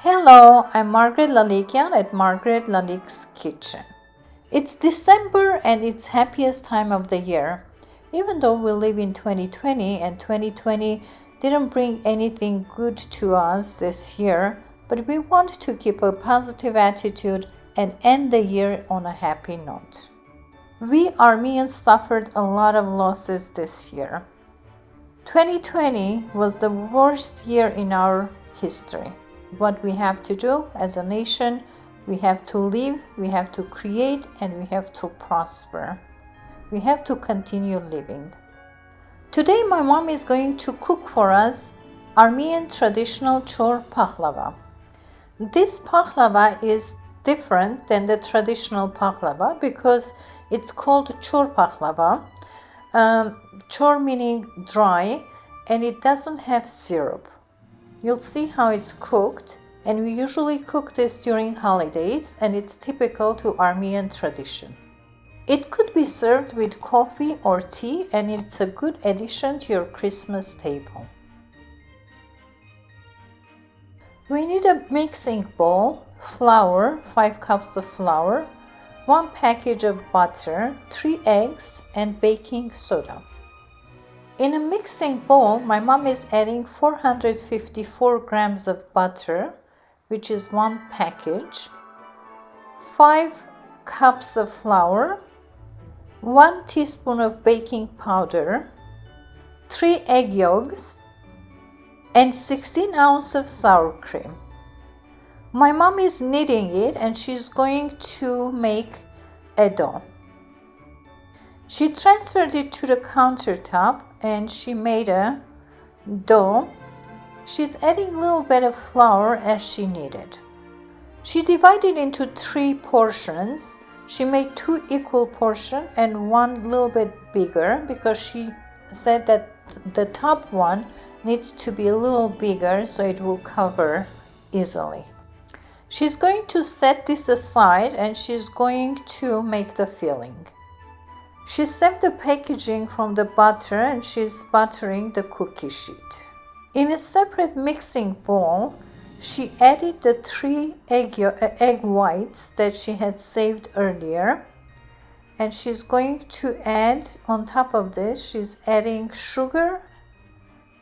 Hello, I'm Margaret Lalikian at Margaret Lalik's Kitchen. It's December and it's happiest time of the year. Even though we live in 2020 and 2020 didn't bring anything good to us this year, but we want to keep a positive attitude and end the year on a happy note. We Armenians suffered a lot of losses this year. 2020 was the worst year in our history. What we have to do as a nation, we have to live, we have to create, and we have to prosper. We have to continue living. Today my mom is going to cook for us Armenian traditional CHOR PAKLAVA. This paklava is different than the traditional paklava because it's called CHOR PAKLAVA. CHOR meaning dry, and it doesn't have syrup. You'll see how it's cooked, and we usually cook this during holidays, and it's typical to Armenian tradition. It could be served with coffee or tea, and it's a good addition to your Christmas table. We need a mixing bowl, flour, 5 cups of flour, 1 package of butter, 3 eggs, and baking soda. In a mixing bowl, my mom is adding 454 grams of butter, which is 1 package, 5 cups of flour, 1 teaspoon of baking powder, 3 egg yolks, and 16 ounces of sour cream. My mom is kneading it and she's going to make a dough. She transferred it to the countertop and she made a dough. She's adding a little bit of flour as she needed. She divided into 3 portions. She made 2 equal portions and 1 little bit bigger because she said that the top one needs to be a little bigger so it will cover easily. She's going to set this aside and she's going to make the filling. She saved the packaging from the butter and she's buttering the cookie sheet. In a separate mixing bowl, she added the 3 egg whites that she had saved earlier. And she's going to add, on top of this, she's adding sugar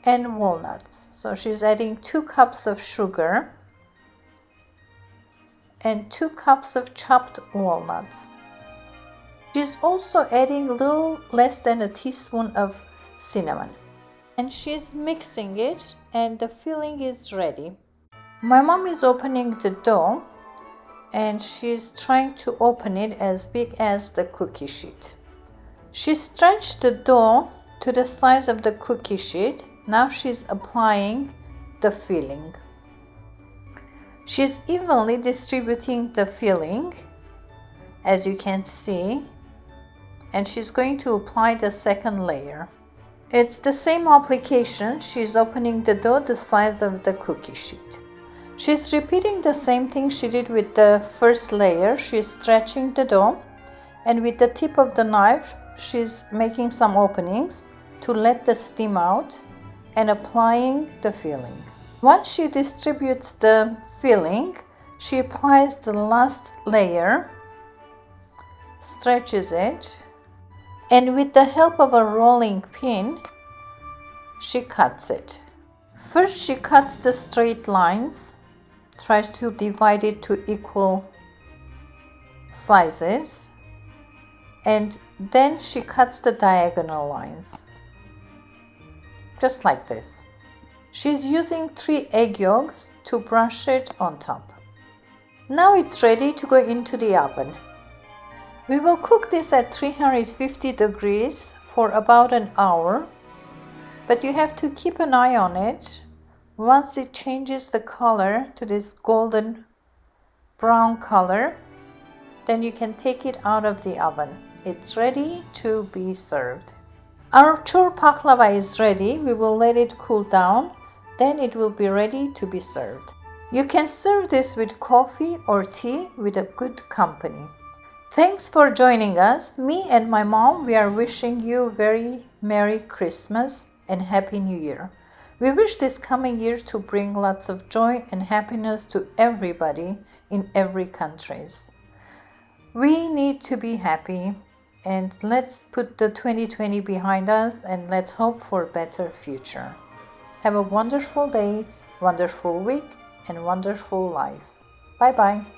and walnuts. So she's adding 2 cups of sugar and 2 cups of chopped walnuts. She's also adding a little less than a teaspoon of cinnamon. And she's mixing it and the filling is ready. My mom is opening the dough and she's trying to open it as big as the cookie sheet. She stretched the dough to the size of the cookie sheet. Now she's applying the filling. She's evenly distributing the filling, as you can see, and she's going to apply the second layer. It's the same application. She's opening the dough the size of the cookie sheet. She's repeating the same thing she did with the first layer. She's stretching the dough, and with the tip of the knife, she's making some openings to let the steam out and applying the filling. Once she distributes the filling, she applies the last layer, stretches it, and with the help of a rolling pin, she cuts it. First, she cuts the straight lines, tries to divide it to equal sizes, and then she cuts the diagonal lines, just like this. She's using 3 egg yolks to brush it on top. Now it's ready to go into the oven. We will cook this at 350 degrees for about an hour, but you have to keep an eye on it. Once it changes the color to this golden brown color, then you can take it out of the oven. It's ready to be served. Our CHOR PAKLAVA is ready. We will let it cool down. Then it will be ready to be served. You can serve this with coffee or tea with a good company. Thanks for joining us. Me and my mom, we are wishing you very Merry Christmas and Happy New Year. We wish this coming year to bring lots of joy and happiness to everybody in every countries. We need to be happy, and let's put the 2020 behind us and let's hope for a better future. Have a wonderful day, wonderful week, and wonderful life. Bye bye.